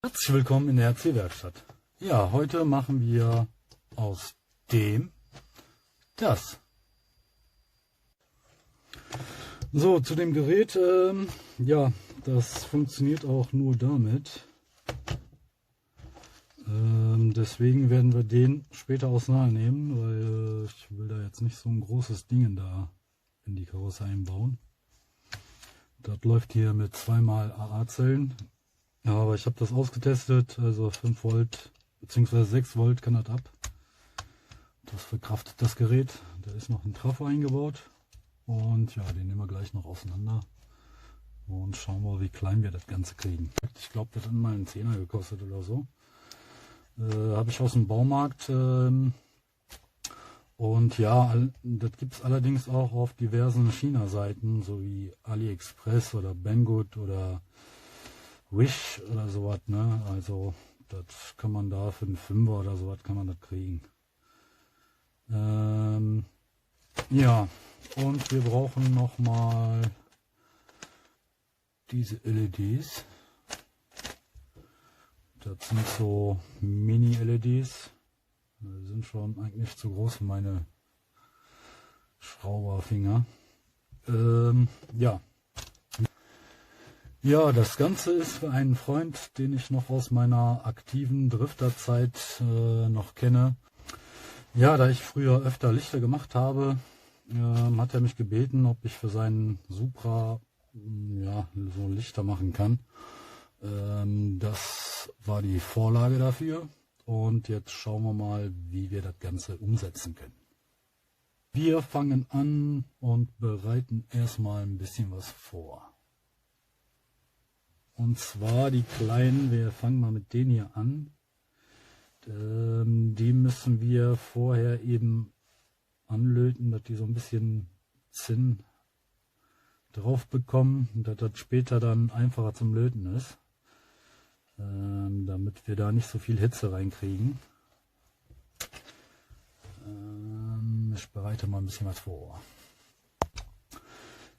Herzlich willkommen in der RC-Werkstatt. Ja, heute machen wir aus dem das. So, zu dem Gerät, ja, das funktioniert auch nur damit. Deswegen werden wir den später auseinandernehmen, weil ich will da jetzt nicht so ein großes Ding da in die Karosserie einbauen. Das läuft hier mit 2x AA-Zellen. Ja, aber ich habe das ausgetestet, also 5 Volt bzw. 6 Volt kann das ab. Das verkraftet das Gerät. Da ist noch ein Trafo eingebaut. Und ja, den nehmen wir gleich noch auseinander. Und schauen wir, wie klein wir das Ganze kriegen. Ich glaube, das hat mal einen 10er gekostet oder so. Habe ich aus dem Baumarkt. Und ja, das gibt es allerdings auch auf diversen China-Seiten, so wie AliExpress oder Banggood oder Wish oder sowas, ne? Also das kann man da für einen 5er oder sowas kann man das kriegen. Ja, und wir brauchen noch mal diese LEDs. Das sind so Mini-LEDs. Die sind schon eigentlich zu groß für meine Schrauberfinger. Ja. Ja, das Ganze ist für einen Freund, den ich noch aus meiner aktiven Drifterzeit noch kenne. Ja, da ich früher öfter Lichter gemacht habe, hat er mich gebeten, ob ich für seinen Supra ja, so Lichter machen kann. Das war die Vorlage dafür und jetzt schauen wir mal, wie wir das Ganze umsetzen können. Wir fangen an und bereiten erstmal ein bisschen was vor. Und zwar die kleinen, wir fangen mal mit denen hier an. Die müssen wir vorher eben anlöten, dass die so ein bisschen Zinn drauf bekommen, dass das später dann einfacher zum Löten ist. Damit wir da nicht so viel Hitze reinkriegen. Ich bereite mal ein bisschen was vor.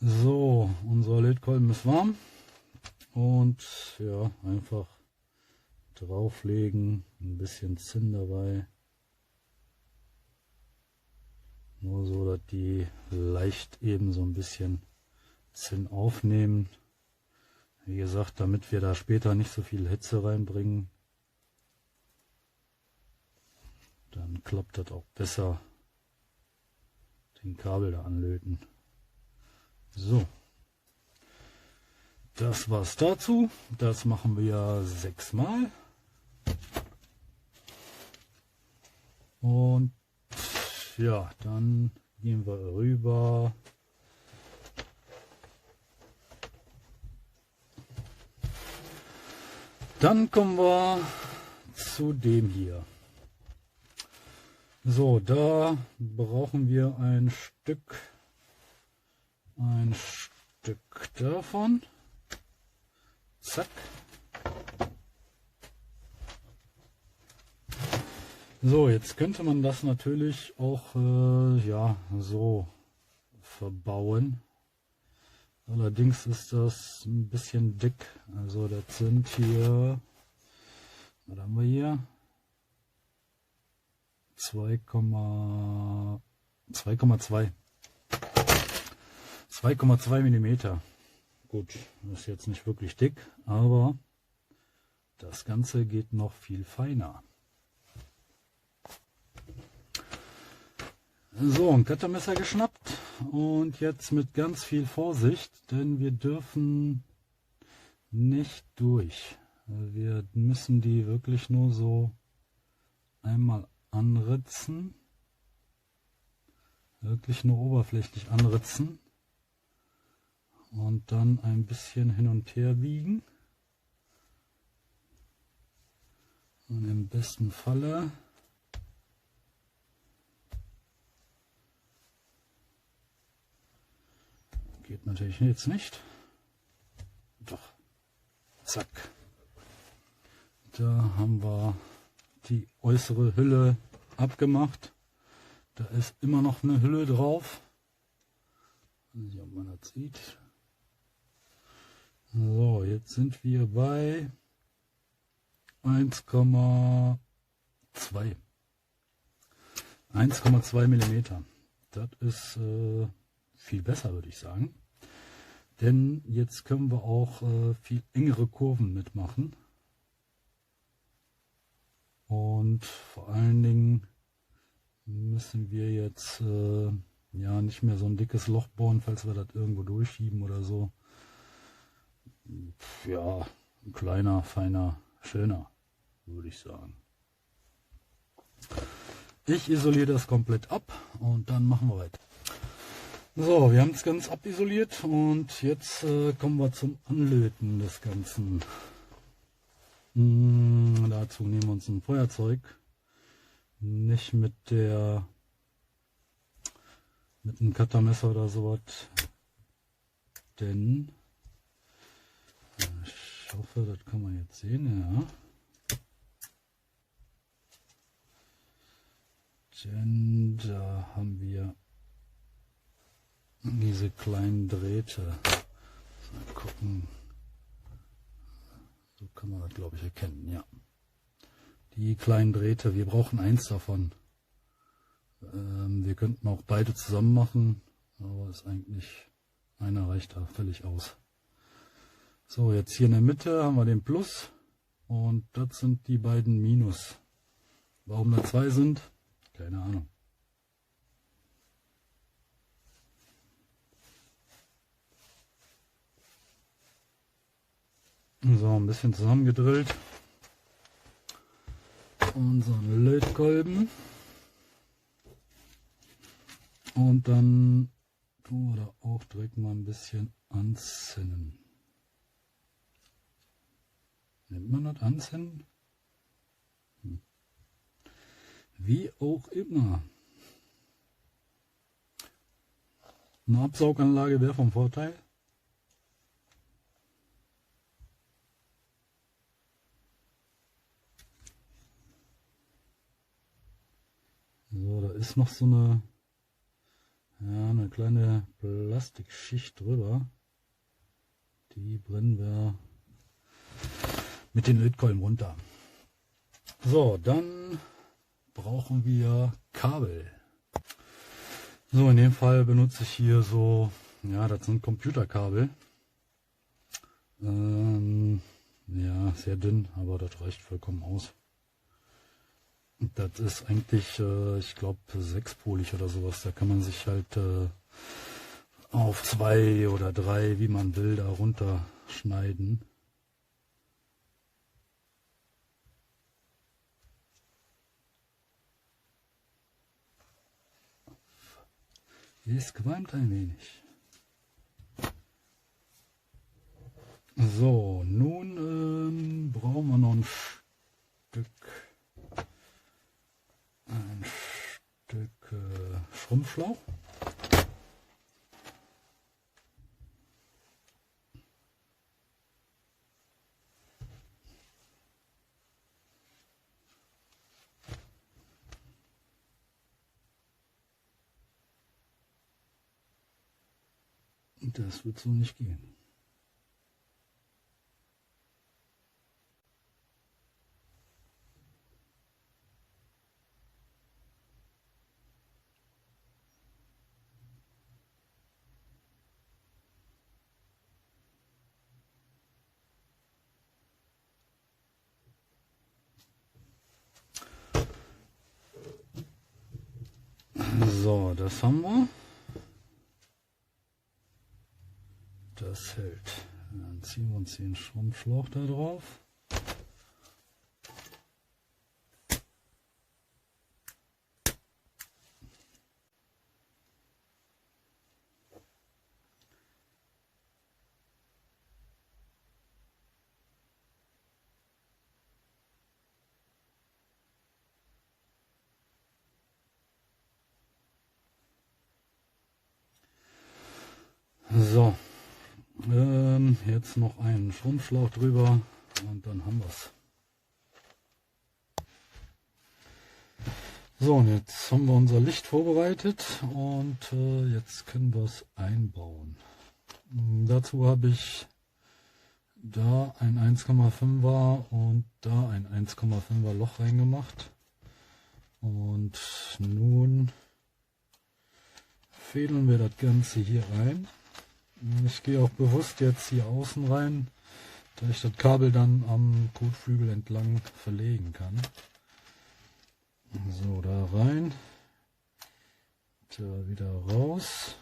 So, unser Lötkolben ist warm. Und ja, einfach drauflegen, ein bisschen Zinn dabei. Nur so, dass die leicht eben so ein bisschen Zinn aufnehmen. Wie gesagt, damit wir da später nicht so viel Hitze reinbringen. Dann klappt das auch besser. Den Kabel da anlöten. So. Das war's dazu. Das machen wir 6-mal. Und ja, dann gehen wir rüber. Dann kommen wir zu dem hier. So, da brauchen wir ein Stück davon. Zack. So, jetzt könnte man das natürlich auch ja, so verbauen. Allerdings ist das ein bisschen dick. Also das sind hier, was haben wir hier? 2,2 Millimeter. Gut, ist jetzt nicht wirklich dick, aber das Ganze geht noch viel feiner. So, ein Cuttermesser geschnappt und jetzt mit ganz viel Vorsicht, denn wir dürfen nicht durch. Wir müssen die wirklich nur so einmal anritzen, wirklich nur oberflächlich anritzen. Und dann ein bisschen hin und her biegen. Und im besten Falle geht natürlich jetzt nicht. Doch. Zack. Da haben wir die äußere Hülle abgemacht. Da ist immer noch eine Hülle drauf. Mal sehen, ob man das sieht. So, jetzt sind wir bei 1,2 Millimeter. Das ist viel besser, würde ich sagen. Denn jetzt können wir auch viel engere Kurven mitmachen. Und vor allen Dingen müssen wir jetzt ja nicht mehr so ein dickes Loch bohren, falls wir das irgendwo durchschieben oder so. Ja, ein kleiner, feiner, schöner, würde ich sagen. Ich isoliere das komplett ab und dann machen wir weiter. So, wir haben es ganz abisoliert und jetzt kommen wir zum Anlöten des Ganzen. Dazu nehmen wir uns ein Feuerzeug, nicht mit einem Cuttermesser oder sowas, denn ich hoffe, das kann man jetzt sehen, ja. Denn da haben wir diese kleinen Drähte. Mal gucken. So kann man das, glaube ich, erkennen, ja. Die kleinen Drähte, wir brauchen eins davon. Wir könnten auch beide zusammen machen, aber ist eigentlich, einer reicht da völlig aus. So, jetzt hier in der Mitte haben wir den Plus und das sind die beiden Minus. Warum da zwei sind? Keine Ahnung. So, ein bisschen zusammengedrillt. Unseren Lötkolben. Und dann tun wir da auch direkt mal ein bisschen anzinnen. Nennt man das anzinnen? Wie auch immer. Eine Absauganlage wäre vom Vorteil. So, da ist noch so eine kleine Plastikschicht drüber. Die brennen wir mit den Lötkolben runter. So, dann brauchen wir Kabel. So, in dem Fall benutze ich hier so, ja, das sind Computerkabel. Ja, sehr dünn, aber das reicht vollkommen aus. Das ist eigentlich, ich glaube, sechspolig oder sowas. Da kann man sich halt auf 2 oder 3, wie man will, da runterschneiden. Es qualmt ein wenig. So, nun brauchen wir noch ein Stück Schrumpfschlauch. Das wird so nicht gehen. So, das haben wir. Das hält. Dann ziehen wir uns den Schrumpfschlauch da drauf. So, jetzt noch einen Schrumpfschlauch drüber und dann haben wir es. So, und jetzt haben wir unser Licht vorbereitet und jetzt können wir es einbauen. Dazu habe ich da ein 1,5er und da ein 1,5er Loch reingemacht. Und nun fädeln wir das Ganze hier rein. Ich gehe auch bewusst jetzt hier außen rein, da ich das Kabel dann am Kotflügel entlang verlegen kann. So, da rein, da wieder raus.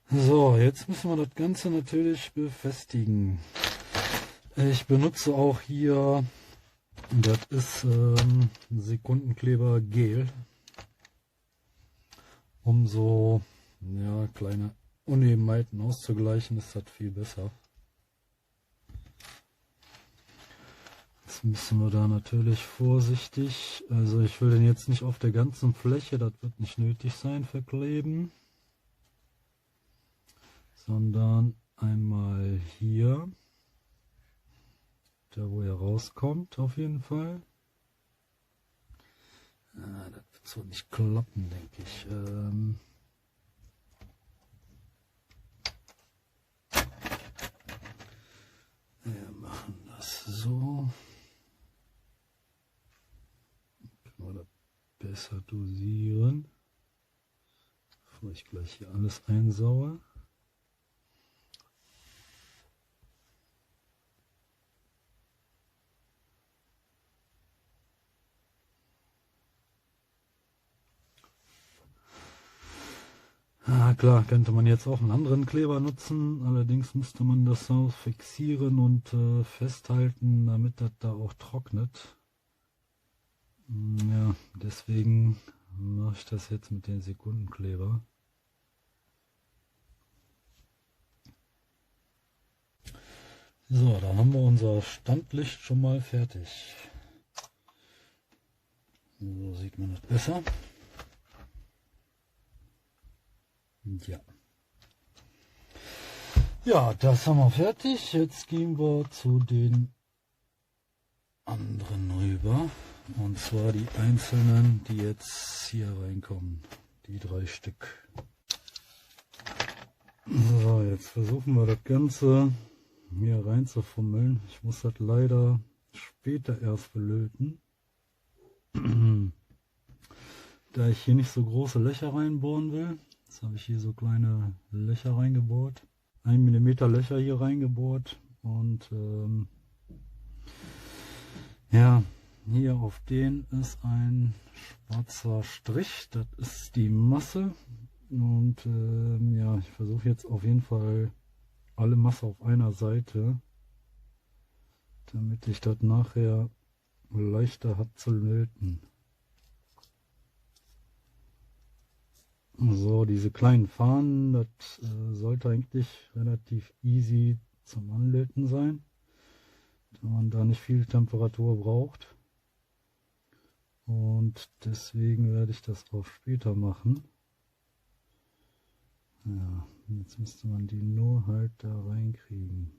So, jetzt müssen wir das Ganze natürlich befestigen. Ich benutze auch hier, das ist Sekundenkleber Gel, um so ja, kleine Unebenheiten auszugleichen, ist das viel besser. Jetzt müssen wir da natürlich vorsichtig, also ich will den jetzt nicht auf der ganzen Fläche, das wird nicht nötig sein, verkleben, sondern einmal hier, da wo er rauskommt auf jeden Fall. Das wird so nicht klappen, denke ich. Wir machen das so. Können wir das besser dosieren, bevor ich gleich hier alles einsaue. Ah, klar, könnte man jetzt auch einen anderen Kleber nutzen, allerdings müsste man das so fixieren und festhalten, damit das da auch trocknet. Ja, deswegen mache ich das jetzt mit den Sekundenkleber. So, da haben wir unser Standlicht schon mal fertig. So sieht man das besser. Ja. Ja, das haben wir fertig. Jetzt gehen wir zu den anderen rüber. Und zwar die einzelnen, die jetzt hier reinkommen. Die 3 Stück. So, jetzt versuchen wir das Ganze hier rein zu fummeln. Ich muss das leider später erst verlöten. Da ich hier nicht so große Löcher reinbohren will. Jetzt habe ich hier so kleine Löcher reingebohrt. 1 mm Löcher hier reingebohrt. Und ja, hier auf den ist ein schwarzer Strich. Das ist die Masse. Und ja, ich versuche jetzt auf jeden Fall alle Masse auf einer Seite, damit ich das nachher leichter habe zu löten. So, diese kleinen Fahnen, das sollte eigentlich relativ easy zum Anlöten sein, da man da nicht viel Temperatur braucht. Und deswegen werde ich das auch später machen. Ja, jetzt müsste man die nur halt da reinkriegen.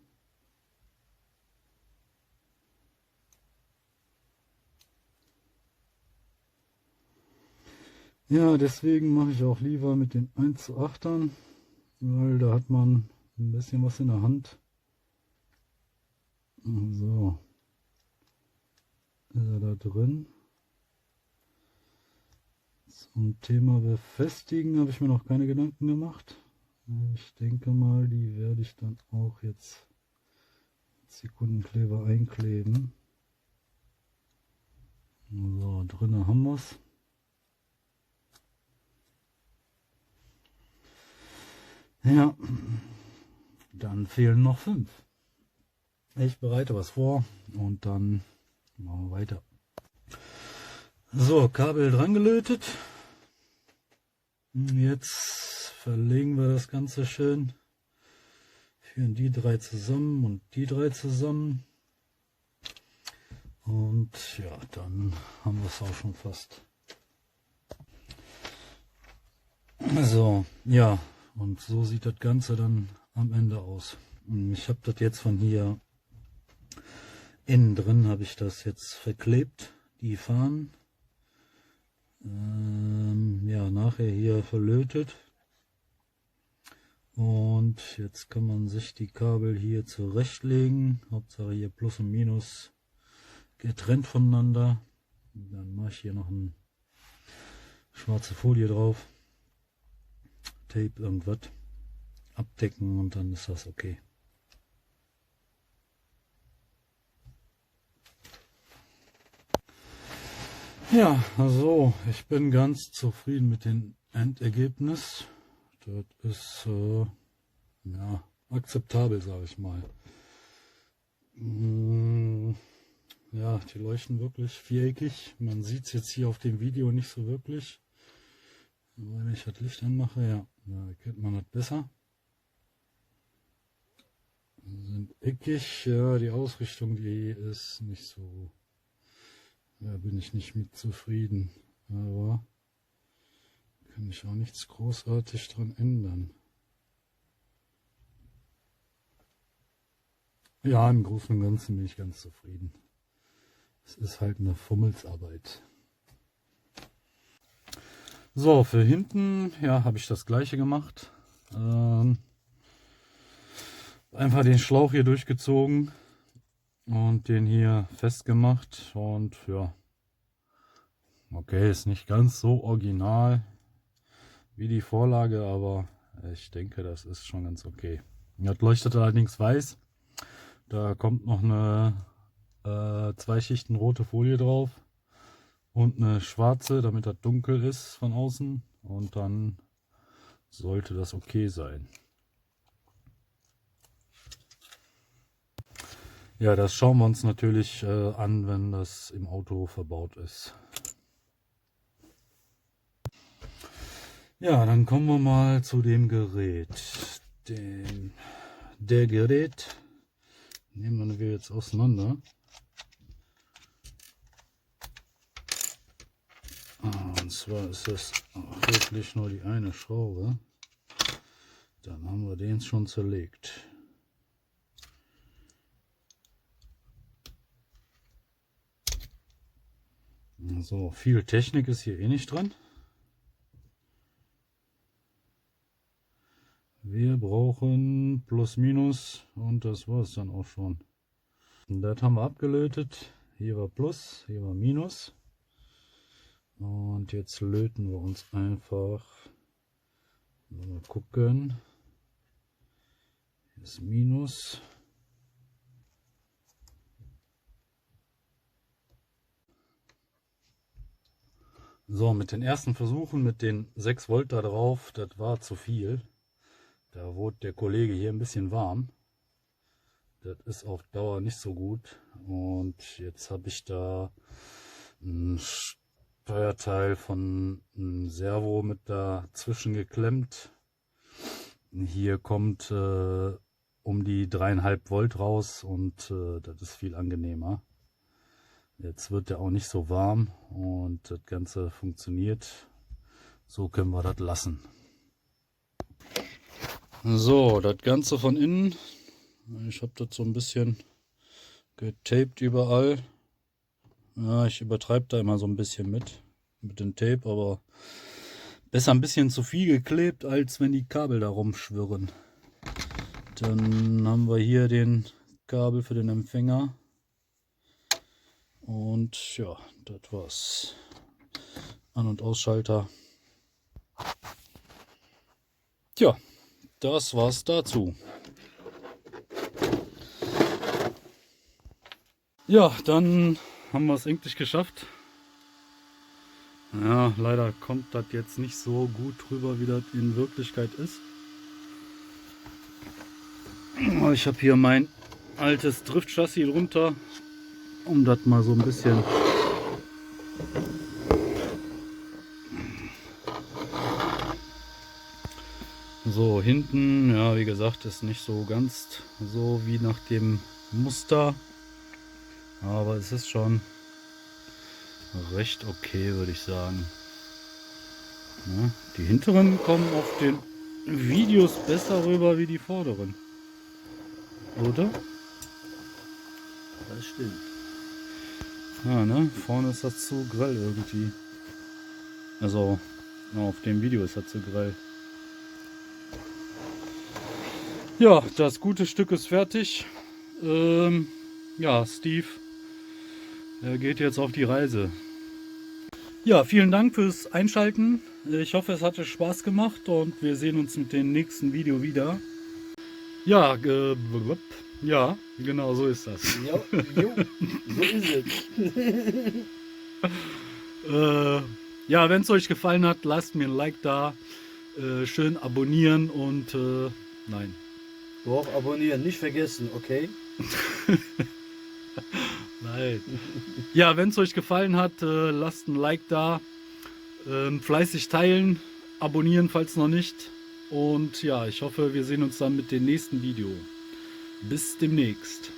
Ja, deswegen mache ich auch lieber mit den 1:8ern, weil da hat man ein bisschen was in der Hand. So, ist er da drin. Zum Thema Befestigen habe ich mir noch keine Gedanken gemacht. Ich denke mal, die werde ich dann auch jetzt mit Sekundenkleber einkleben. So, drinnen haben wir es. Ja, dann fehlen noch 5. Ich bereite was vor und dann machen wir weiter. So, Kabel dran gelötet. Jetzt verlegen wir das Ganze schön. Führen die 3 zusammen und die 3 zusammen. Und ja, dann haben wir es auch schon fast. So, ja. Und so sieht das Ganze dann am Ende aus. Ich habe das jetzt von hier innen drin, habe ich das jetzt verklebt, die Fahnen. Ja, nachher hier verlötet. Und jetzt kann man sich die Kabel hier zurechtlegen. Hauptsache hier Plus und Minus getrennt voneinander. Dann mache ich hier noch eine schwarze Folie drauf. Tape, irgendwas. Abdecken und dann ist das okay. Ja, also ich bin ganz zufrieden mit dem Endergebnis. Das ist ja akzeptabel, sage ich mal. Ja, die leuchten wirklich viereckig. Man sieht es jetzt hier auf dem Video nicht so wirklich. Aber wenn ich das Licht anmache, ja, da erkennt man das besser. Sind eckig, ja, die Ausrichtung, die ist nicht so, da bin ich nicht mit zufrieden, aber kann ich auch nichts großartig dran ändern. Ja, im Großen und Ganzen bin ich ganz zufrieden. Es ist halt eine Fummelsarbeit. So, für hinten, ja, habe ich das gleiche gemacht. Einfach den Schlauch hier durchgezogen und den hier festgemacht und ja, okay, ist nicht ganz so original wie die Vorlage, aber ich denke, das ist schon ganz okay. Das leuchtet allerdings weiß. Da kommt noch eine 2 Schichten rote Folie drauf und eine schwarze, damit das dunkel ist von außen, und dann sollte das okay sein. Ja, das schauen wir uns natürlich an, wenn das im Auto verbaut ist. Ja, dann kommen wir mal zu dem Gerät. Der Gerät nehmen wir jetzt auseinander. Und zwar ist das wirklich nur die eine Schraube. Dann haben wir den schon zerlegt. So, viel Technik ist hier eh nicht dran. Wir brauchen Plus Minus und das war es dann auch schon. Und das haben wir abgelötet. Hier war Plus, hier war Minus. Und jetzt löten wir uns einfach. Mal gucken. Hier ist Minus. So, mit den ersten Versuchen mit den 6 Volt da drauf, das war zu viel. Da wurde der Kollege hier ein bisschen warm. Das ist auf Dauer nicht so gut. Und jetzt habe ich da ein Steuerteil von einem Servo mit dazwischen geklemmt. Hier kommt um die 3,5 Volt raus und das ist viel angenehmer. Jetzt wird der auch nicht so warm und das Ganze funktioniert. So können wir das lassen. So, das Ganze von innen. Ich habe das so ein bisschen getaped überall. Ja, ich übertreibe da immer so ein bisschen mit dem Tape, aber besser ein bisschen zu viel geklebt, als wenn die Kabel da rumschwirren. Dann haben wir hier den Kabel für den Empfänger. Und ja, das war's. An- und Ausschalter. Tja, das war's dazu. Ja, dann haben wir es endlich geschafft. Ja, leider kommt das jetzt nicht so gut rüber, wie das in Wirklichkeit ist. Ich habe hier mein altes Drift-Chassis drunter, um das mal so ein bisschen so hinten, ja, wie gesagt, ist nicht so ganz so wie nach dem Muster, aber es ist schon recht okay, würde ich sagen. Ja, die hinteren kommen auf den Videos besser rüber wie die vorderen, oder? Das stimmt. Ja, ne? Vorne ist das zu grell irgendwie. Also, auf dem Video ist das zu grell. Ja, das gute Stück ist fertig. Ja, Steve geht jetzt auf die Reise. Ja, vielen Dank fürs Einschalten. Ich hoffe, es hat euch Spaß gemacht und wir sehen uns mit dem nächsten Video wieder. Ja, ja, genau so ist das. Jo, so ist es. Ja, wenn es euch gefallen hat, lasst mir ein Like da. Schön abonnieren und nein. Doch, abonnieren, nicht vergessen, okay? Nein. Ja, wenn es euch gefallen hat, lasst ein Like da. Fleißig teilen, abonnieren, falls noch nicht. Und ja, ich hoffe, wir sehen uns dann mit dem nächsten Video. Bis demnächst.